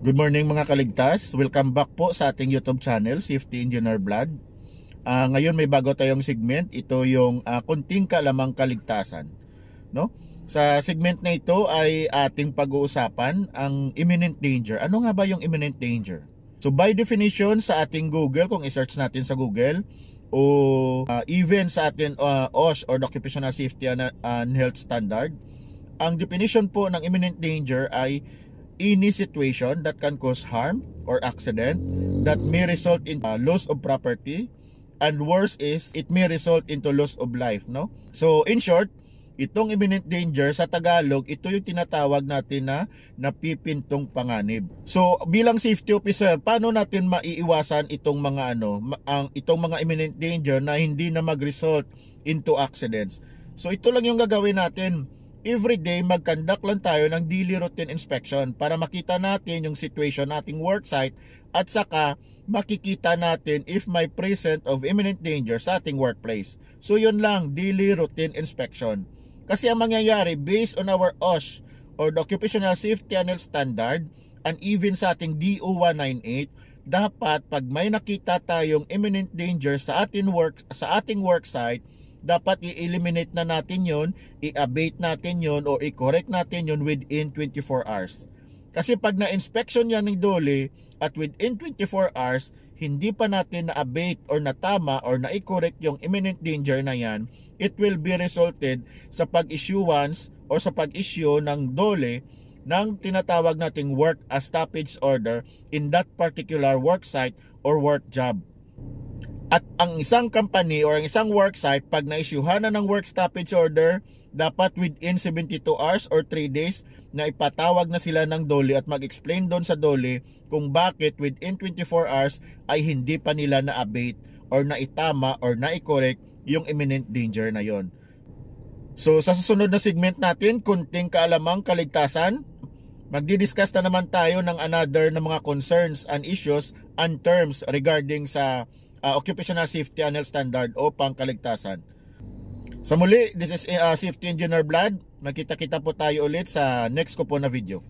Good morning mga kaligtas. Welcome back po sa ating YouTube channel, Safety Engineer Vlad. Ngayon may bago tayong segment. Ito yung kunting kalamang kaligtasan. No? Sa segment na ito ay ating pag-uusapan ang imminent danger. Ano nga ba yung imminent danger? So by definition sa ating Google, kung i-search natin sa Google, o even sa ating OSH or Occupational Safety and Health Standard, ang definition po ng imminent danger ay any situation that can cause harm or accident that may result in loss of property, and worse is it may result into loss of life, no? So in short, itong imminent danger sa Tagalog, ito yung tinatawag natin na napipintong panganib. So bilang safety officer, paano natin maiiwasan itong mga itong mga imminent danger na hindi na mag-result into accidents? So ito lang yung gagawin natin. Every day mag-conduct lang tayo ng daily routine inspection para makita natin yung situation nating worksite at saka makikita natin if may present of imminent danger sa ating workplace. So yun lang, daily routine inspection. Kasi ang mangyayari based on our OSH or the Occupational Safety and Health Standard and even sa ating DO 198, dapat pag may nakita tayong imminent danger sa ating worksite, dapat i-eliminate na natin yon, i-abate natin yon o i-correct natin yon within 24 hours. Kasi pag na-inspection yan ng DOLE at within 24 hours, hindi pa natin na-abate or natama or na-correct yung imminent danger na yan, it will be resulted sa pag-issuance or sa pag-issue ng DOLE ng tinatawag nating work as stoppage order in that particular work site or work job. At ang isang company or ang isang worksite, pag na-issuehan na ng work stoppage order, dapat within 72 hours or 3 days na ipatawag na sila ng DOLE at mag-explain doon sa DOLE kung bakit within 24 hours ay hindi pa nila na-abate or na-itama or na-correct yung imminent danger na yon. So sa susunod na segment natin, kunting kaalamang kaligtasan, magdi-discuss na naman tayo ng another na mga concerns and issues and terms regarding sa Occupational Safety and Health Standard o pangkaligtasan. Sa muli, this is Safety Engineer Vlad. Magkita-kita po tayo ulit sa next ko po na video.